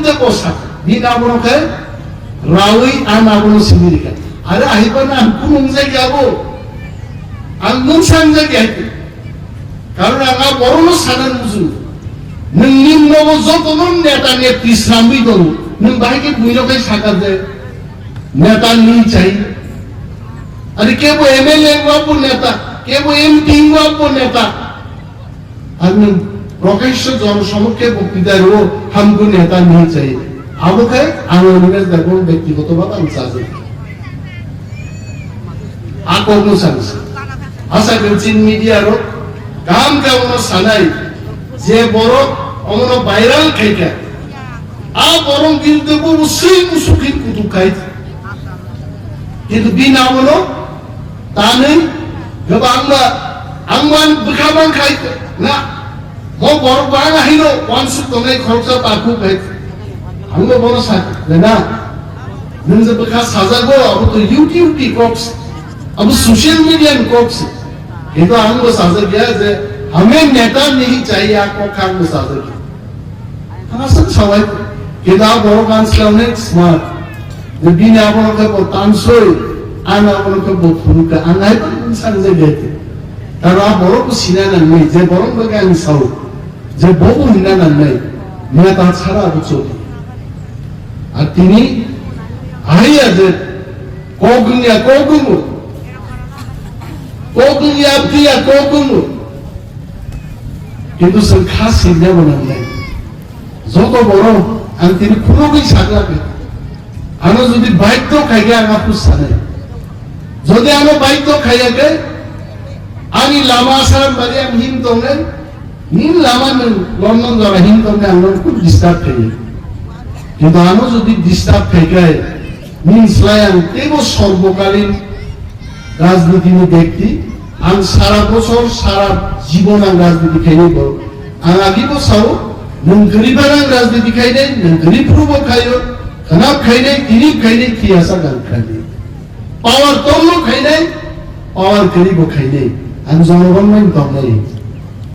বিরুদ্ধে বসা দিন আপনাকে রাউই আন আপনার সিমিরিকা আরে আহিবা না কোন জায়গায় যাবো आं नों सांजायाखै कारण आंहा बर'नो सानान बुजु नोंनि न'आव जतनो नेता नेत्री सामि दं नों बाहायके बुइनोखाय सागारदो नेता नी चाहिए अरे केबो एमएलए वाबो नेता केबो एमपी वाबो नेता आंनि प्रकाश्य जनसम्मुखे बक्तृतारो हमको नेता नहीं चाहिए आबोखाय आं उन्हें देखो व्यक्तिगतभाবে आं साजो आकनो सानसे आशा करছি মিডিয়ারও কাম কেমন সানাই যে বড় অমন ভাইরাল খাইকা আ বরং কিন্তু অবশ্যই মুসুকিন কুতু খাইছে কিন্তু বিনা বলো তা নেই আংমান বিখাবান খাইতে না মো বড় বাং আহিলো ওয়ানসু তোমরাই খরচা তাকু খাইতে আংলো বড় সাথে না नों जे बिखा साजागो अब तो यूट्यूब की कॉक्स अब सोशल मीडिया में कॉक्स ये तो हमको साजर किया जे हमें नेता नहीं चाहिए आपको खांगो साजर किया हमारा सब सवाल किताब बड़ो कांसला उन्हें स्मार्ट जब बिना आपनों के बहुत तांसोई आना आपनों के बहुत फुरुका आना है तो इंसान जे गए थे तारो आप बड़ो को सीना न नहीं जे बड़ो को क्या इंसाओ जे बहु हिना न नहीं नेता छाड़ा अब चोटी आतिनी आया जे कोगुनिया कोगुमु कोगुनिया प्रिया कोगुमु किंतु संख्या सीधे बनाने जो तो बोलो अंतिम खुलो भी सागला पे आनो जो दी बाइक तो खाएगा आना कुछ साने जो दे आनो बाइक तो खाएगा आनी लामा सार बड़े हम हिम तो ने नील लामा में लंदन जा रहे हिम तो ने आनो कुछ डिस्टर्ब खाएगा किंतु आनो जो दी डिस्टर्ब खाएगा मीन्स लायन तेबो सर्वकालीन राजनीति में देखती आं सारा बছর सारा जीवन आं राजनीति खाइने बो आं आगे बছর नों गरीबां राजनीति खाइने नों गरीबफोरबो खायो खनाब खाइने गिरिब खाइने खियासा गान खाइने पावर तोलो खाइने पावर गरीबो खाइने आं जनगण में दंनाय